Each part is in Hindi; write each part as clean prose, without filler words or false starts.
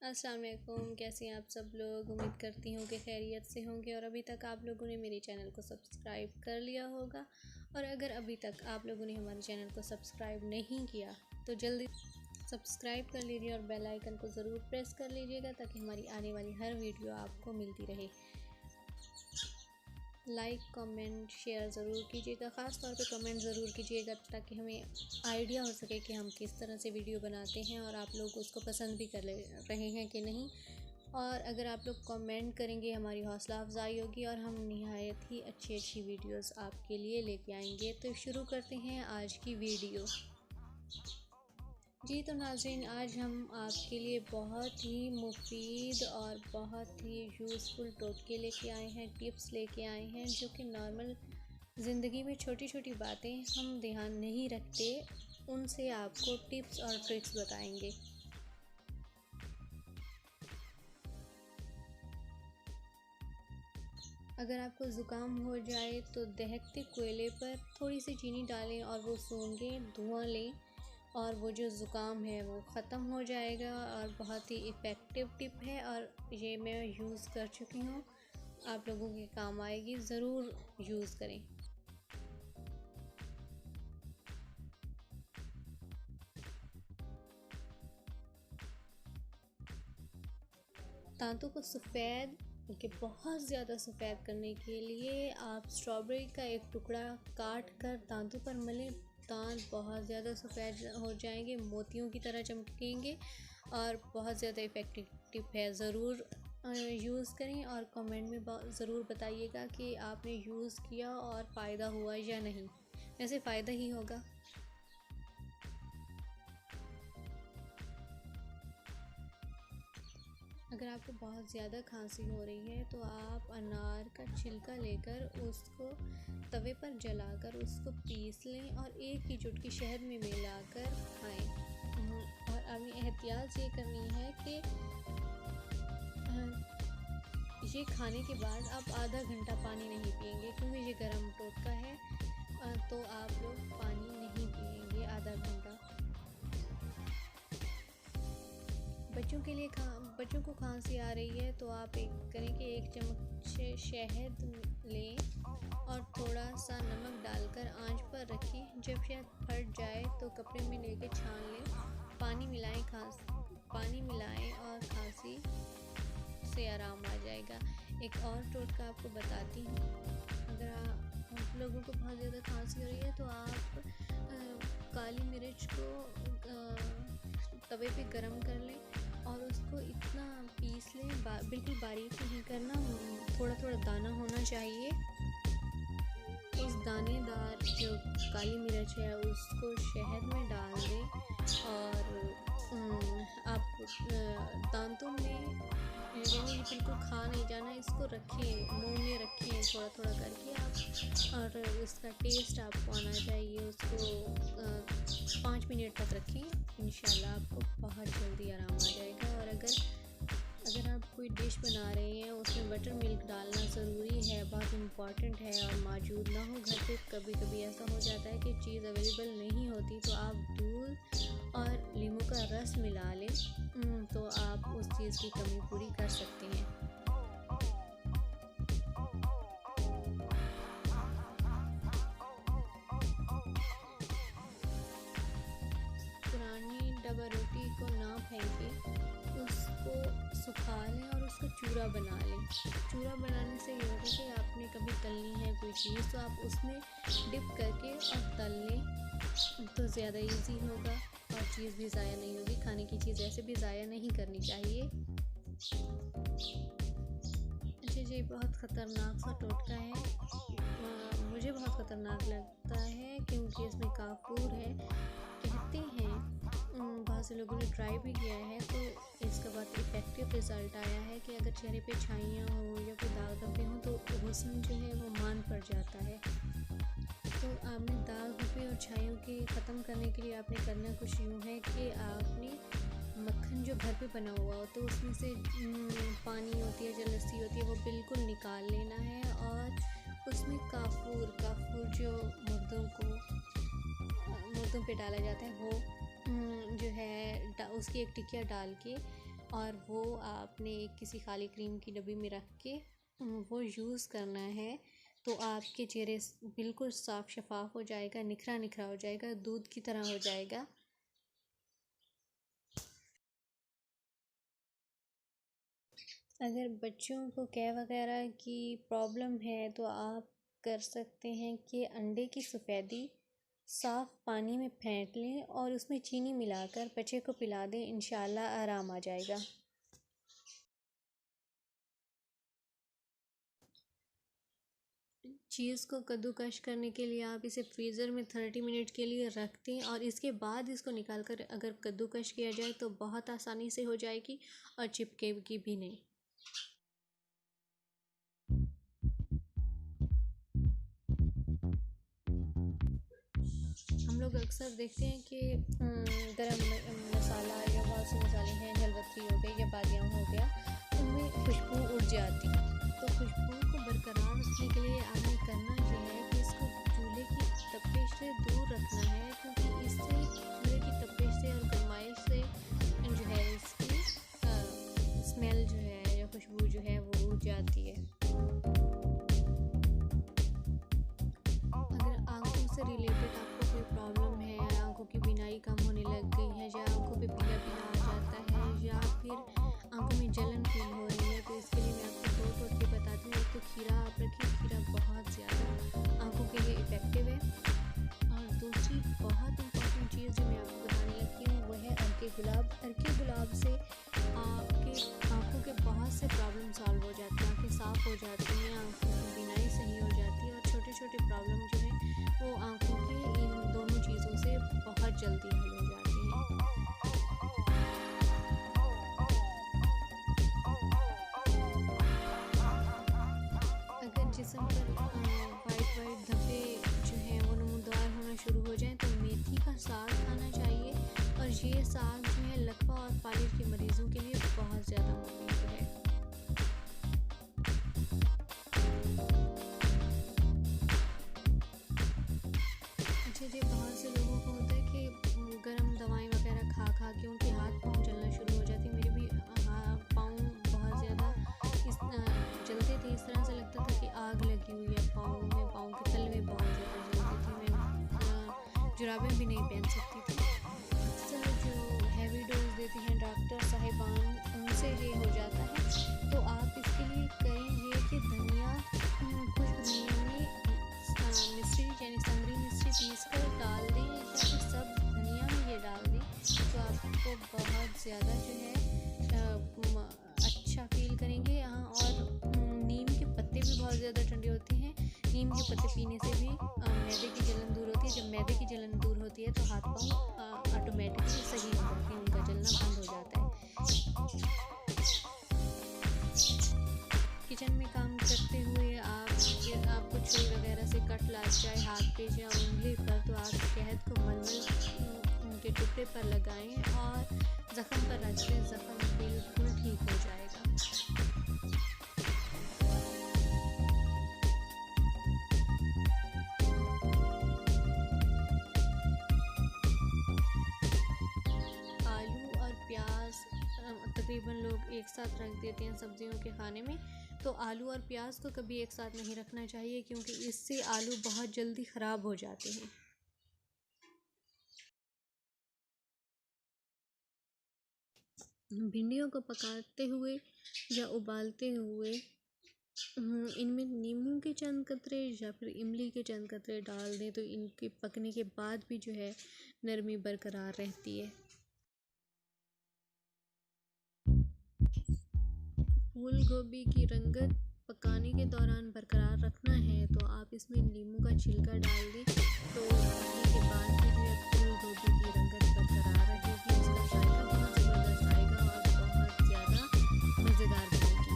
अस्सलाम वालेकुम। कैसे हैं आप सब लोग? उम्मीद करती हूँ कि खैरियत से होंगे और अभी तक आप लोगों ने मेरे चैनल को सब्सक्राइब कर लिया होगा। और अगर अभी तक आप लोगों ने हमारे चैनल को सब्सक्राइब नहीं किया तो जल्दी सब्सक्राइब कर लीजिए और बेल आइकन को ज़रूर प्रेस कर लीजिएगा ताकि हमारी आने वाली हर वीडियो आपको मिलती रहे। लाइक कमेंट शेयर ज़रूर कीजिएगा, ख़ास तौर पे कमेंट ज़रूर कीजिएगा ताकि हमें आइडिया हो सके कि हम किस तरह से वीडियो बनाते हैं और आप लोग उसको पसंद भी कर रहे हैं कि नहीं। और अगर आप लोग कमेंट करेंगे हमारी हौसला अफजाई होगी और हम निहायत ही अच्छी वीडियोस आपके लिए लेके आएंगे। तो शुरू करते हैं आज की वीडियो। जी तो नाज़रीन, आज हम आपके लिए बहुत ही मुफीद और बहुत ही यूज़फुल टोटके लेके आए हैं, टिप्स लेके आए हैं जो कि नॉर्मल ज़िंदगी में छोटी छोटी बातें हम ध्यान नहीं रखते, उनसे आपको टिप्स और ट्रिक्स बताएंगे। अगर आपको ज़ुकाम हो जाए तो दहकते कोयले पर थोड़ी सी चीनी डालें और वो सूंघें, धुआं लें और वो जो ज़ुकाम है वो ख़त्म हो जाएगा। और बहुत ही इफ़ेक्टिव टिप है और ये मैं यूज़ कर चुकी हूँ, आप लोगों के काम आएगी, ज़रूर यूज़ करें। दांतों को सफ़ेद बल्कि बहुत ज़्यादा सफ़ेद करने के लिए आप स्ट्रॉबेरी का एक टुकड़ा काट कर दांतों पर मलें। दांत बहुत ज़्यादा सफ़ेद हो जाएंगे, मोतियों की तरह चमकेंगे और बहुत ज़्यादा इफ़ेक्टिव टिप है, ज़रूर यूज़ करें और कमेंट में ज़रूर बताइएगा कि आपने यूज़ किया और फ़ायदा हुआ या नहीं। वैसे फ़ायदा ही होगा। अगर आपको बहुत ज़्यादा खांसी हो रही है तो आप अनार का छिलका लेकर उसको तवे पर जलाकर उसको पीस लें और एक ही चुटकी शहद में मिलाकर खाएं। और हमें एहतियात ये करनी है कि ये खाने के बाद आप आधा घंटा पानी नहीं पिएंगे क्योंकि ये गर्म टोटका है, तो आप लोग पानी नहीं पिएंगे आधा घंटा। बच्चों को खांसी आ रही है तो आप करें कि 1 चम्मच शहद लें और थोड़ा सा नमक डालकर आंच पर रखें। जब शहद फट जाए तो कपड़े में लेके छान लें, पानी मिलाएं और खांसी से आराम आ जाएगा। एक और टोटका आपको बताती हूँ। अगर आप लोगों को बहुत ज़्यादा खांसी हो रही है तो आप काली मिर्च को तवे पे गरम कर लें और उसको इतना पीस लें, बिल्कुल बारीक नहीं करना, थोड़ा थोड़ा दाना होना चाहिए। उस दानेदार जो काली मिर्च है उसको शहद में डाल दें और आप दांतों में बिल्कुल खा नहीं जाना, इसको रखें, मुंह में रखें थोड़ा थोड़ा करके आप, और इसका टेस्ट आपको आना चाहिए। उसको 5 मिनट तक रखें, इंशाल्लाह आपको बहुत जल्दी आराम आ जाएगा। और अगर आप कोई डिश बना रहे हैं उसमें बटर मिल्क डालना ज़रूरी है, बहुत इम्पॉर्टेंट है और मौजूद ना हो घर पे, कभी कभी ऐसा हो जाता है कि चीज़ अवेलेबल नहीं होती, तो आप दूध और नींबू का रस मिला लें, तो आप उस चीज़ की कमी पूरी कर सकते हैं। पुरानी डबा रोटी को ना फेंकें, उसको सुखा लें और उसका चूरा बना लें। चूरा बनाने से ये होगा कि आपने कभी तलनी है कोई चीज़ तो आप उसमें डिप करके और तल लें तो ज़्यादा इजी होगा और चीज़ भी ज़ाया नहीं होगी। खाने की चीज़ ऐसे भी ज़ाया नहीं करनी चाहिए। अच्छा जी, बहुत ख़तरनाक सा टोटका है, मुझे बहुत ख़तरनाक लगता है क्योंकि इसमें काफूर है। कहते हैं बहुत से लोगों ने ट्राई भी किया है तो इसका बहुत इफ़ेक्टिव रिज़ल्ट आया है कि अगर चेहरे पे छाइयाँ हो या कोई दाग धब्बे हों तो हुस्न जो है वो मान पड़ जाता है। तो आपने दाग धब्बे और छाइयों के ख़त्म करने के लिए आपने करना कुछ यूँ है कि आपने मक्खन जो घर पे बना हुआ हो तो उसमें से पानी होती है, जो लस्सी होती है, वो बिल्कुल निकाल लेना है और उसमें काफूर जो मुर्दों पे डाला जाता है वो जो है उसकी एक टिकिया डाल के और वो आपने एक किसी खाली क्रीम की डब्बी में रख के वो यूज़ करना है। तो आपके चेहरे बिल्कुल साफ़ शफाफ हो जाएगा, निखरा निखरा हो जाएगा, दूध की तरह हो जाएगा। अगर बच्चों को कैं वगैरह की प्रॉब्लम है तो आप कर सकते हैं कि अंडे की सफ़ेदी साफ़ पानी में फेंट लें और उसमें चीनी मिलाकर बच्चे को पिला दें, इंशाल्लाह आराम आ जाएगा। चीज़ को कद्दूकश करने के लिए आप इसे फ्रीज़र में 30 मिनट के लिए रख दें और इसके बाद इसको निकाल कर अगर कद्दूकश किया जाए तो बहुत आसानी से हो जाएगी और चिपकेगी भी नहीं। हम लोग अक्सर देखते हैं कि गरम मसाला या बहुत से मसाले हैं, जलवतरी हो गई या बादियाम हो गया, उनमें खुशबू उड़ जाती। तो खुशबू को बरकरार रखने के लिए आपने करना ये है कि इसको चूल्हे की तपिश से दूर रखना है, क्योंकि इससे चूल्हे की तपिश से और गरमाइश से जो है इसकी स्मेल जो है या खुशबू जो है वो उड़ जाती है। अगर आँखों से रिलेटेड आपको कोई प्रॉब्लम है, आँखों की बीनाई कम होने लग गई है या आँखों पे पीला पीला आ जाता है या फिर आँखों में जलन फील हो रही है, तो इसके लिए मैं आपको 2 टोटके बताती हूँ। एक तो खीरा आप रखिए, खीरा बहुत ज़्यादा आँखों के लिए इफ़ेक्टिव है। और दूसरी बहुत इम्पॉर्टेंट चीज़ जो मैं आपको बताने लगती हूँ वो है अर्के गुलाब। अर्के गुलाब से आपके आँखों के बहुत से प्रॉब्लम सॉल्व हो जाते हैं, आँखें साफ़ हो जाती हैं, आँखों की बीनाई सही हो जाती है और छोटे छोटे प्रॉब्लम जो हैं वो आँखों के इन दोनों चीज़ों से बहुत जल्दी हल हो जाती हैं। अगर जिस्म पर वाइट धब्बे जो हैं वो नमूदार होना शुरू हो जाएं तो मेथी का साग खाना चाहिए और ये साग जो है लकवा और फालिज के मरीज़ों के लिए बहुत ज़्यादा मुफीद है। जी बहुत से लोगों को होता है कि गर्म दवाएं वगैरह खा खा के उनके हाथ पाँव जलना शुरू हो जाती है। मेरे भी पाँव बहुत ज़्यादा जलते थे, इस तरह से लगता था कि आग लगी हुई है पाँव में, पाँव के तलवे बहुत ज़्यादा जलते थे। मैं जुराबें भी नहीं पहन सकती थी। अक्सर जो हैवी डोज देती हैं डॉक्टर साहिबान, उनसे ये हो जाता है। तो आप इसके लिए करें ये कि धनिया खुश्क धनिया में मिश्री यानी संगरी मिश्री पीस कर डाल दें या फिर सब धनिया में ये डाल दें तो आपको बहुत ज़्यादा जो है अच्छा फील करेंगे। और नीम के पत्ते भी बहुत ज़्यादा ठंडे होते हैं, नीम के पत्ते पीने से भी मैदे की जलन दूर होती है। जब मैदे की जलन दूर होती है तो हाथ पाँव ऑटोमेटिकली सही हो जाते हैं, उनका जलना बंद हो जाता है। किचन में काम करते हुए आपको छुरी वगैरह से कट लग जाए हाथ पे या उंगली पर तो आप शहद को मलमल के टुकड़े पर लगाएं और ज़ख्म पर रख दें, ज़ख्म बिल्कुल ठीक हो जाएगा। आलू और प्याज तकरीबन लोग एक साथ रख देते हैं सब्जियों के खाने में, तो आलू और प्याज को कभी एक साथ नहीं रखना चाहिए क्योंकि इससे आलू बहुत जल्दी ख़राब हो जाते हैं। भिंडियों को पकाते हुए या उबालते हुए इनमें नींबू के चंद कतरे या फिर इमली के चंद कतरे डाल दें तो इनके पकने के बाद भी जो है नरमी बरकरार रहती है। फूल गोभी की रंगत पकाने के दौरान बरकरार रखना है तो आप इसमें नींबू का छिलका डाल दें तो पकने के बाद भी जो है फूल गोभी की रंगत बरकरार रहेगी, उसका जायका बहुत ज़बरदस्त आएगा और बहुत ज़्यादा मज़ेदार बनेगी।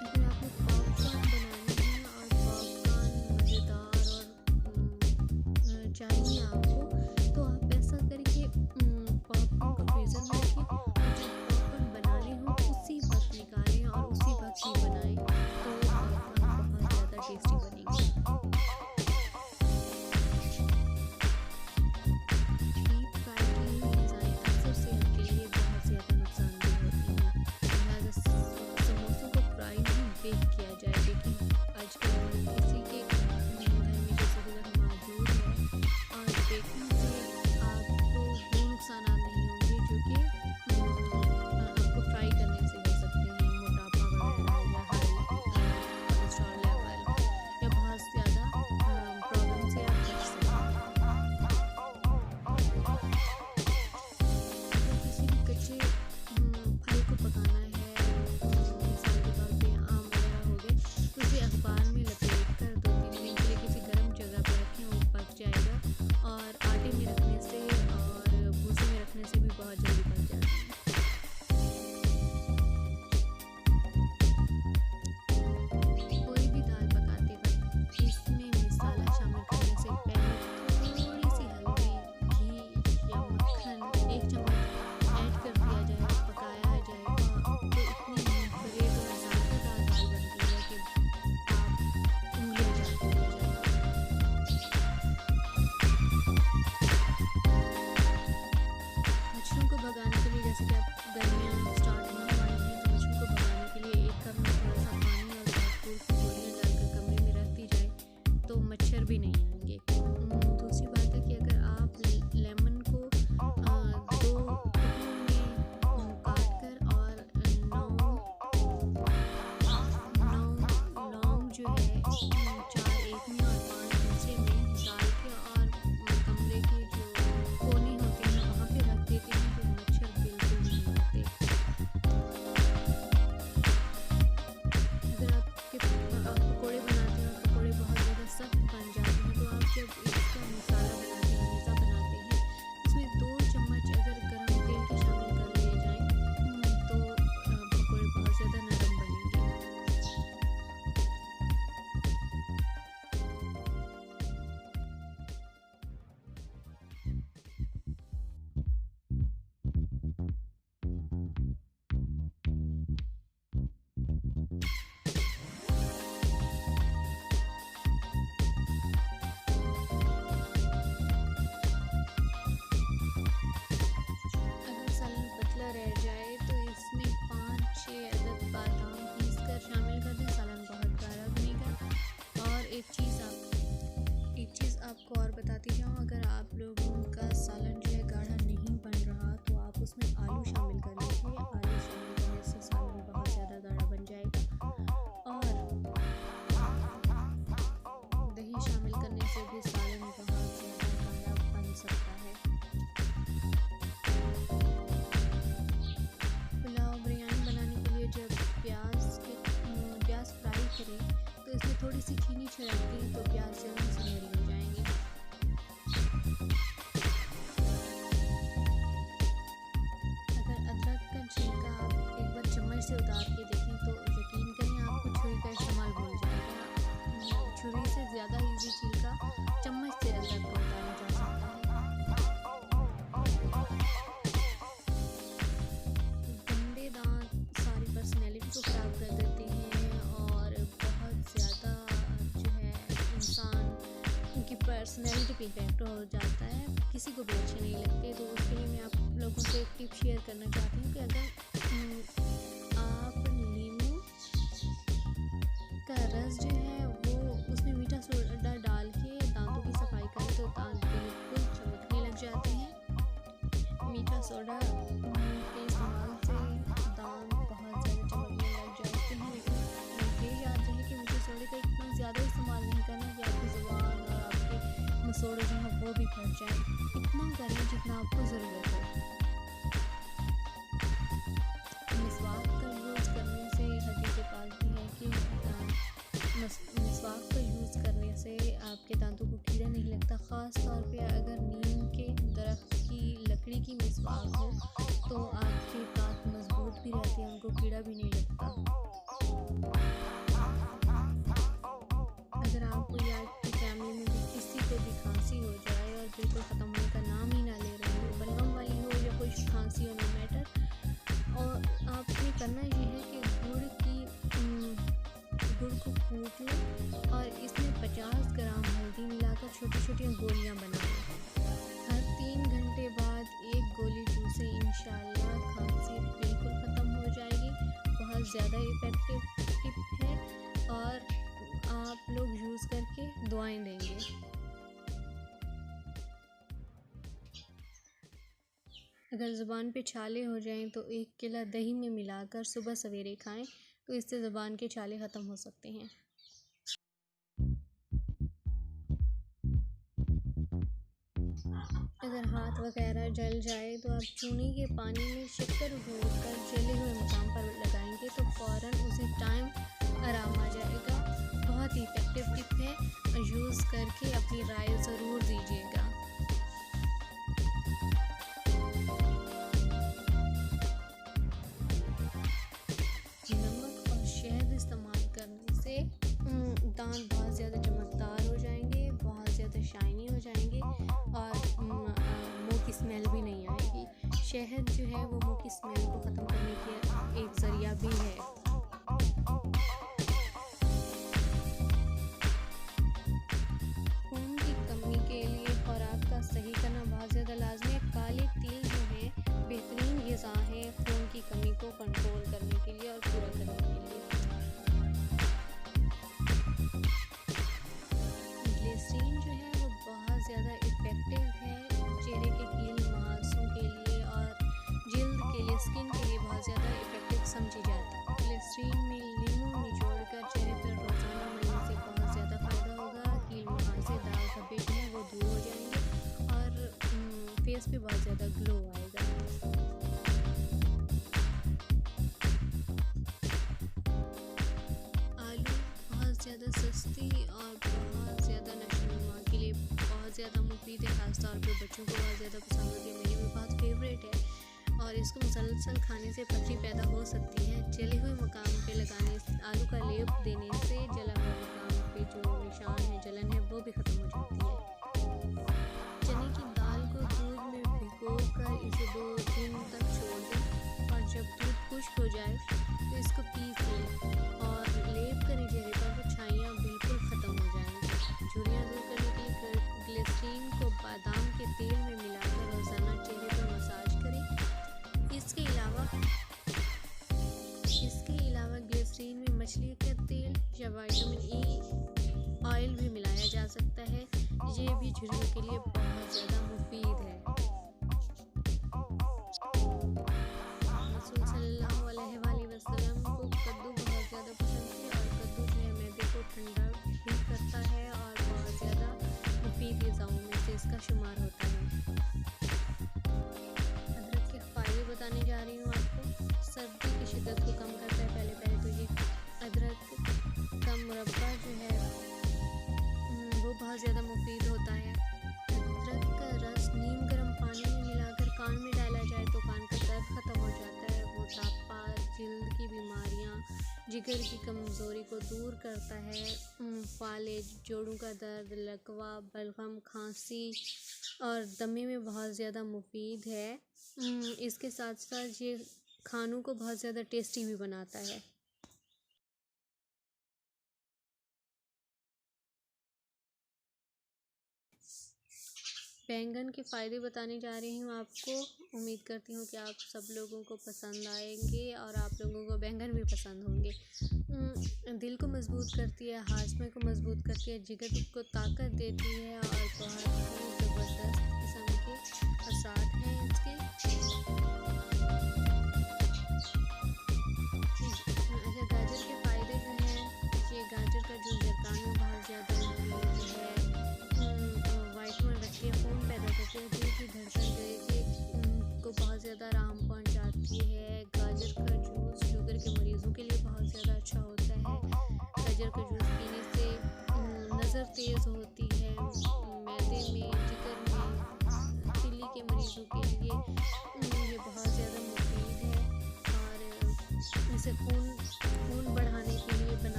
अगर आपको पॉपकॉर्न बनाने हैं और पॉपकॉर्न मज़ेदार और चाहिए आपको तो आप ऐसा करिए पॉपकॉर्न को फ्रीज़र में रखिए और जब पॉपकॉर्न बनाने हो उसी वक्त निकालें और उसी वक्त ही बनाएं तो पॉपकॉर्न बहुत ज़्यादा टेस्टी बनेगा। बताती जाऊँ, अगर आप लोगों का सालन जो है गाढ़ा नहीं बन रहा तो आप उसमें आलू शामिल कर लीजिए। आलू शामिल करने से सालन बहुत ज़्यादा गाढ़ा बन जाएगा, और दही शामिल करने से भी सालन बहुत ज़्यादा गाढ़ा बन सकता है। पुलाव बिरयानी बनाने के लिए जब प्याज फ्राई करें तो इसमें थोड़ी सी चीनी छिड़क दें तो प्याज जल्दी से हरी हो जाएंगे। अगर अदरक का छिलका आप एक बार चम्मच से उतार के देखें तो यकीन करें आपको छुरी का इस्तेमाल भूल जाएगा। छुरी से ज़्यादा इजी छिलका चम्मच से अदरक को उतारा जा सकता है। गंदे दांत सारी पर्सनैलिटी को ख़राब कर देते हैं और बहुत ज़्यादा जो है इंसान की पर्सनैलिटी पे इफेक्ट हो जाता है, किसी को भी अच्छे नहीं लगते। तो उसके लिए मैं आप लोगों से एक टिप शेयर करना चाहती हूँ कि अगर आप नींबू का रस जो है वो उसमें मीठा सोडा डाल के दांतों की सफाई करें तो दांत बिल्कुल चमकने लग जाते हैं। मीठा सोडा के इस्तेमाल से दांत बहुत ज़्यादा चमकने लग जाते हैं, लेकिन ये याद रहे कि मीठे सोडे का इतना ज़्यादा इस्तेमाल नहीं करना कि आपकी ज़ुबान और आपके मसोड़े जो हैं वो भी फट जाए। इतना करें जितना आपको ज़रूरत हो। मिसवाक का यूज़ करने से हकीकत पाती है कि मिसवाक का यूज़ करने से आपके दांतों को कीड़ा नहीं लगता। ख़ास तौर पे अगर नीम के दरख्त की लकड़ी की मिसवाक हो तो आपके दांत मजबूत भी रहते हैं, उनको कीड़ा भी नहीं लगता। अगर आपको या आपकी फैमिली में भी किसी को भी खांसी हो जाए और बिल्कुल ख़त्म होने का नाम ही ना ले रही हो, बलगम वाली हो या कोई खांसी हो, नो मैटर, और आपने करना ये है कि गुड़ को कूट लें और इसमें 50 ग्राम हल्दी मिलाकर छोटी छोटी गोलियां बना लें। हर 3 घंटे बाद एक गोली चूसें, इंशाल्लाह खांसी बिल्कुल ख़त्म हो जाएगी। बहुत ज़्यादा इफ़ेक्टिव टिप है और आप लोग यूज़ करके दुआएं देंगे। अगर ज़ुबान पे छाले हो जाएं तो 1 केला दही में मिलाकर सुबह सवेरे खाएं तो इससे ज़ुबान के छाले ख़त्म हो सकते हैं। अगर हाथ वगैरह जल जाए तो आप चूने के पानी में शक्कर घोलकर जले हुए मकाम पर लगाएंगे तो फ़ौरन उसी टाइम आराम आ जाएगा। बहुत ही इफ़ेक्टिव टिप है, यूज़ करके अपनी राय ज़रूर दीजिएगा। नमक और शहद इस्तेमाल करने से दांत बहुत ज़्यादा चमकदार हो जाएंगे, बहुत ज़्यादा शाइनी हो जाएंगे और मुंह की स्मेल भी नहीं आएगी। शहद जो है वो मुंह की स्मेल को ख़त्म करने का एक ज़रिया भी है। खून की कमी के लिए खुराक का सही करना बहुत ज़्यादा लाजमी है। काले तिल जो है बेहतरीन ग़िज़ा है खून की कमी को कंट्रोल करने के लिए और पूरा करने के लिए। ग्लिसरीन जो है वो बहुत ज़्यादा इफ़ेक्टिव है चेहरे के कील मुहासों के लिए और जिल्द के लिए, स्किन के लिए बहुत ज़्यादा इफ़ेक्टिव समझी जाती है। ग्लिसरीन में नींबू निचोड़कर चेहरे पर रोज़ाना मलने से बहुत ज़्यादा फ़ायदा होगा। कील मुहासे, दाग धब्बे जो हैं वो दूर हो जाएंगे और फेस पे बहुत ज़्यादा ग्लो आएगा। आलू बहुत ज़्यादा सस्ती और बहुत ज़्यादा नशोनुमा के लिए बहुत ज़्यादा मुफीद है, ख़ासतौर पर बच्चों को बहुत ज़्यादा पसंद होती है। मेरी भी बहुत फेवरेट है और इसको मुसलसल खाने से पथरी पैदा हो सकती है। जले हुए मकाम पे लगाने, आलू का लेप देने से जला हुआ मकाम पे जो निशान है, जलन है, वो भी ख़त्म हो जाती है। चने की दाल को दूध में भिगोकर इसे 2 दिन तक छोड़ दें और जब दूध खुश्क हो जाए तो इसको पीस लें और लेप करें चेहरे पर तो छाइयाँ बिल्कुल ख़त्म हो जाएंगी। झुर्रियाँ दूर करने के लिए ग्लिसरीन को बादाम के तेल में मिलाकर रोज़ाना चेहरे पर मसाज करें। इसके अलावा ग्लिसरीन में मछली का तेल या विटामिन ई ऑयल भी मिलाया जा सकता है। ये भी झुर्रियों के लिए बहुत ज़्यादा मुफीद है। रसूल सल्लल्लाहु अलैहि वसल्लम को कद्दू बहुत ज़्यादा पसंद थे और कद्दू जो है मैदे को ठंडा भी करता है और बहुत ज़्यादा मुफीद ग़िज़ाओं में से इसका शुमार होता है। अदरक के फ़ायदे बताने जा रही हूँ आपको। सर्दी की शिद्दत को कम करता है। पहले तो ये अदरक का मुरब्बा जो है वो बहुत ज़्यादा मुफीद होता है। अदरक का रस नीम गर्म पानी में मिलाकर कान में डाला जाए तो कान का दर्द ख़त्म हो जाता है। मोटापा, जल्द की बीमारियाँ, जिगर की कमज़ोरी को दूर करता है। फालिज, जोड़ों का दर्द, लकवा, बलगम, खांसी और दमे में बहुत ज़्यादा मुफीद है। इसके साथ साथ ये खानों को बहुत ज़्यादा टेस्टी भी बनाता है। बैंगन के फ़ायदे बताने जा रही हूँ आपको। उम्मीद करती हूँ कि आप सब लोगों को पसंद आएंगे और आप लोगों को बैंगन भी पसंद होंगे। दिल को मजबूत करती है, हाजमे को मजबूत करती है, जिगर को ताकत देती है और बहुत ही ज़बरदस्त किस्म के असर हैं इसके। अच्छा, गाजर के फ़ायदे जो हैं, ये गाजर का जूस जरकान में बहुत ज़्यादा मौजूद है। वाइटमिन रखती है, खून पैदा करती है, दिल की धड़कन जो है कि को बहुत ज़्यादा आराम पहुंचाती है। गाजर का जूस शुगर के मरीज़ों के लिए बहुत ज़्यादा अच्छा होता है। गाजर का जूस पीने से नज़र तेज़ होती